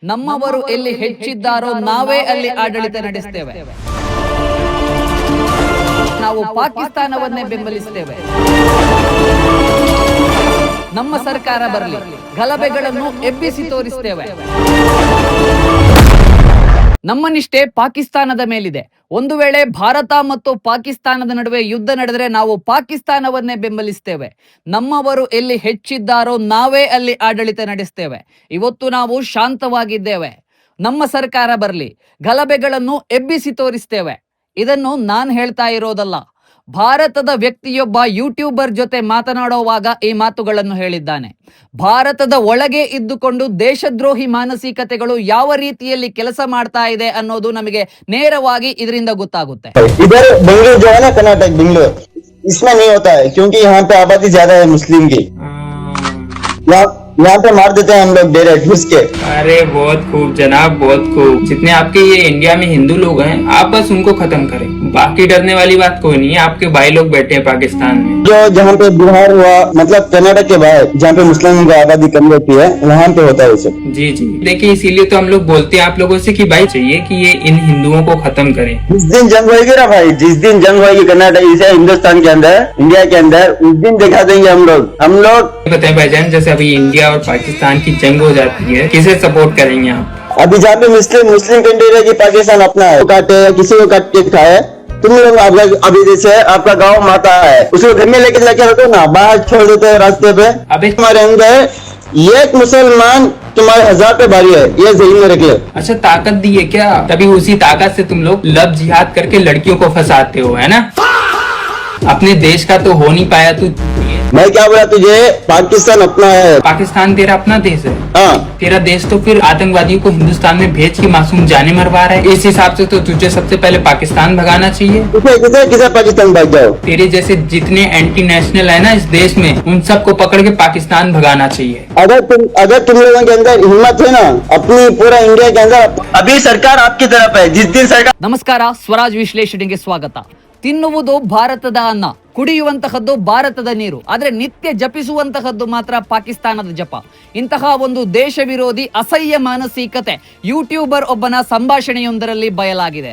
ನಮ್ಮವರು ಎಲ್ಲಿ ಹೆಚ್ಚಿದ್ದಾರೋ ನಾವೇ ಅಲ್ಲಿ ಆಡಳಿತ ನಡೆಸ್ತೇವೆ. ನಾವು ಪಾಕಿಸ್ತಾನವನ್ನೇ ಬೆಂಬಲಿಸ್ತೇವೆ. ನಮ್ಮ ಸರ್ಕಾರ ಬರಲಿ, ಗಲಭೆಗಳನ್ನು ಎಬ್ಬಿಸಿ ತೋರಿಸ್ತೇವೆ. ನಮ್ಮ ನಿಷ್ಠೆ ಪಾಕಿಸ್ತಾನದ ಮೇಲಿದೆ. ಒಂದು ವೇಳೆ ಭಾರತ ಮತ್ತು ಪಾಕಿಸ್ತಾನದ ನಡುವೆ ಯುದ್ಧ ನಡೆದರೆ ನಾವು ಪಾಕಿಸ್ತಾನವನ್ನೇ ಬೆಂಬಲಿಸ್ತೇವೆ. ನಮ್ಮವರು ಎಲ್ಲಿ ಹೆಚ್ಚಿದ್ದಾರೋ ನಾವೇ ಅಲ್ಲಿ ಆಡಳಿತ ನಡೆಸ್ತೇವೆ. ಇವತ್ತು ನಾವು ಶಾಂತವಾಗಿದ್ದೇವೆ. ನಮ್ಮ ಸರ್ಕಾರ ಬರಲಿ, ಗಲಭೆಗಳನ್ನು ಎಬ್ಬಿಸಿ ತೋರಿಸ್ತೇವೆ. ಇದನ್ನು ನಾನು ಹೇಳ್ತಾ ಇರೋದಲ್ಲ. ಭಾರತದ ವ್ಯಕ್ತಿಯೊಬ್ಬ ಯೂಟ್ಯೂಬರ್ ಜೊತೆ ಮಾತನಾಡುವಾಗ ಈ ಮಾತುಗಳನ್ನು ಹೇಳಿದ್ದಾನೆ. ಭಾರತದ ಒಳಗೆ ಇದ್ದುಕೊಂಡು ದೇಶದ್ರೋಹಿ ಮಾನಸಿಕತೆಗಳು ಯಾವ ರೀತಿಯಲ್ಲಿ ಕೆಲಸ ಮಾಡ್ತಾ ಇದೆ ಅನ್ನೋದು ನಮಗೆ ನೇರವಾಗಿ ಇದರಿಂದ ಗೊತ್ತಾಗುತ್ತೆ. इधर बेंगलुरु जो है ना, कर्नाटक बेंगलुरु, इसमें नहीं होता है क्योंकि यहाँ पे आबादी ज्यादा है मुस्लिम की. यहाँ पे मार देते हैं हम लोग डायरेक्ट घुस के. अरे बहुत खूब जनाब, बहुत खूब. जितने आपके ये इंडिया में हिंदू लोग हैं, आप बस उनको खत्म करें. बाकी डरने वाली बात कोई नहीं है. आपके भाई लोग बैठे हैं पाकिस्तान में. जो जहाँ पे बिहार हुआ, मतलब कर्नाटक के बाहर जहाँ पे मुस्लिम की आबादी कम रहती है, वहाँ पे होता है ये सब. जी जी, देखिए इसीलिए तो हम लोग बोलते हैं आप लोगों से कि भाई चाहिए कि ये इन हिंदुओं को खत्म करें. जिस दिन जंग होगी ना भाई, जिस दिन जंग होगी कर्नाटक से हिंदुस्तान के अंदर, इंडिया के अंदर, उस दिन दिखा देंगे हम लोग. बताएं भाईजान, जैसे अभी इंडिया और पाकिस्तान की जंग हो जाती है, किसे सपोर्ट करेंगे आप? अभी जहाँ पे मुस्लिम कंट्री है कि पाकिस्तान अपना है, काटे किसी को काट के खाए. तुम लोग अभी जैसे आपका गांव माता है, उसको घर में लेके जाके रखो ना, बाहर छोड़ देते हैं रास्ते पे. अबे तुम्हारे अंदर एक मुसलमान तुम्हारे 1000 पे भारी है, ये ज़हन में रख ले. अच्छा, ताकत दी है क्या? तभी उसी ताकत से तुम लोग लब जिहाद करके लड़कियों को फंसाते हो, है ना? अपने देश का तो हो नहीं पाया तू. मैं क्या बोला तुझे, पाकिस्तान अपना है. पाकिस्तान तेरा अपना देश है. हाँ, तेरा देश तो फिर आतंकवादियों को हिंदुस्तान में भेज के मासूम जाने मरवा रहा है. इस हिसाब से तो तुझे सबसे पहले पाकिस्तान भगाना चाहिए. किसे पाकिस्तान भाग जाओ. तेरे जैसे जितने एंटी नेशनल है ना इस देश में, उन सबको पकड़ के पाकिस्तान भगाना चाहिए. अगर तुम लोगों के अंदर हिम्मत है ना, अपनी पूरा इंडिया के अंदर, अभी सरकार आपकी तरफ है. जिस दिन सरकार. ನಮಸ್ಕಾರ, ಸ್ವರಾಜ್ ವಿಶ್ಲೇಷಣೆಗೆ ಸ್ವಾಗತ. ತಿನ್ನುವುದು ಭಾರತದ ಅನ್ನ, ಕುಡಿಯುವಂತಹದ್ದು ಭಾರತದ ನೀರು, ಆದರೆ ನಿತ್ಯ ಜಪಿಸುವಂತಹದ್ದು ಮಾತ್ರ ಪಾಕಿಸ್ತಾನದ ಜಪ. ಇಂತಹ ಒಂದು ದೇಶ ವಿರೋಧಿ ಅಸಹ್ಯ ಮಾನಸಿಕತೆ ಯೂಟ್ಯೂಬರ್ ಒಬ್ಬನ ಸಂಭಾಷಣೆಯೊಂದರಲ್ಲಿ ಬಯಲಾಗಿದೆ.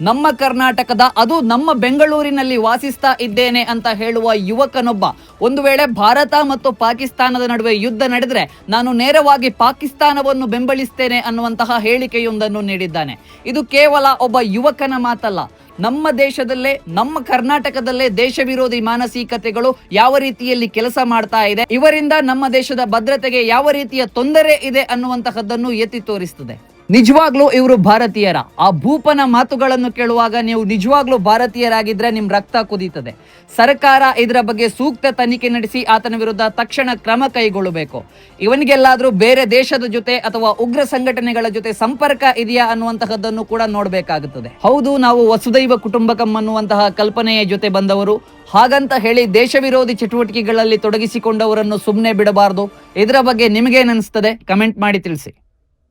ನಮ್ಮ ಕರ್ನಾಟಕದ, ಅದು ನಮ್ಮ ಬೆಂಗಳೂರಿನಲ್ಲಿ ವಾಸಿಸ್ತಾ ಇದ್ದೇನೆ ಅಂತ ಹೇಳುವ ಯುವಕನೊಬ್ಬ ಒಂದು ವೇಳೆ ಭಾರತ ಮತ್ತು ಪಾಕಿಸ್ತಾನದ ನಡುವೆ ಯುದ್ಧ ನಡೆದರೆ ನಾನು ನೇರವಾಗಿ ಪಾಕಿಸ್ತಾನವನ್ನು ಬೆಂಬಲಿಸ್ತೇನೆ ಅನ್ನುವಂತಹ ಹೇಳಿಕೆಯೊಂದನ್ನು ನೀಡಿದ್ದಾನೆ. ಇದು ಕೇವಲ ಒಬ್ಬ ಯುವಕನ ಮಾತಲ್ಲ. ನಮ್ಮ ದೇಶದಲ್ಲೇ, ನಮ್ಮ ಕರ್ನಾಟಕದಲ್ಲೇ ದೇಶ ವಿರೋಧಿ ಮಾನಸಿಕತೆಗಳು ಯಾವ ರೀತಿಯಲ್ಲಿ ಕೆಲಸ ಮಾಡ್ತಾ ಇದೆ, ಇವರಿಂದ ನಮ್ಮ ದೇಶದ ಭದ್ರತೆಗೆ ಯಾವ ರೀತಿಯ ತೊಂದರೆ ಇದೆ ಅನ್ನುವಂತಹದ್ದನ್ನು ಎತ್ತಿ ತೋರಿಸ್ತದೆ. ನಿಜವಾಗ್ಲೂ ಇವರು ಭಾರತೀಯರ? ಆ ಭೂಪನ ಮಾತುಗಳನ್ನು ಕೇಳುವಾಗ ನೀವು ನಿಜವಾಗ್ಲೂ ಭಾರತೀಯರಾಗಿದ್ರೆ ನಿಮ್ ರಕ್ತ ಕುದೀತದೆ. ಸರ್ಕಾರ ಇದರ ಬಗ್ಗೆ ಸೂಕ್ತ ತನಿಖೆ ನಡೆಸಿ ಆತನ ವಿರುದ್ಧ ತಕ್ಷಣ ಕ್ರಮ ಕೈಗೊಳ್ಳಬೇಕು. ಇವನಿಗೆಲ್ಲಾದ್ರೂ ಬೇರೆ ದೇಶದ ಜೊತೆ ಅಥವಾ ಉಗ್ರ ಸಂಘಟನೆಗಳ ಜೊತೆ ಸಂಪರ್ಕ ಇದೆಯಾ ಅನ್ನುವಂತಹದ್ದನ್ನು ಕೂಡ ನೋಡಬೇಕಾಗುತ್ತದೆ. ಹೌದು, ನಾವು ವಸುದೈವ ಕುಟುಂಬಕಂ ಅನ್ನುವಂತಹ ಕಲ್ಪನೆಯ ಜೊತೆ ಬಂದವರು. ಹಾಗಂತ ಹೇಳಿ ದೇಶ ವಿರೋಧಿ ಚಟುವಟಿಕೆಗಳಲ್ಲಿ ತೊಡಗಿಸಿಕೊಂಡವರನ್ನು ಸುಮ್ಮನೆ ಬಿಡಬಾರದು. ಇದರ ಬಗ್ಗೆ ನಿಮಗೇನನ್ನಿಸ್ತದೆ? ಕಮೆಂಟ್ ಮಾಡಿ ತಿಳಿಸಿ.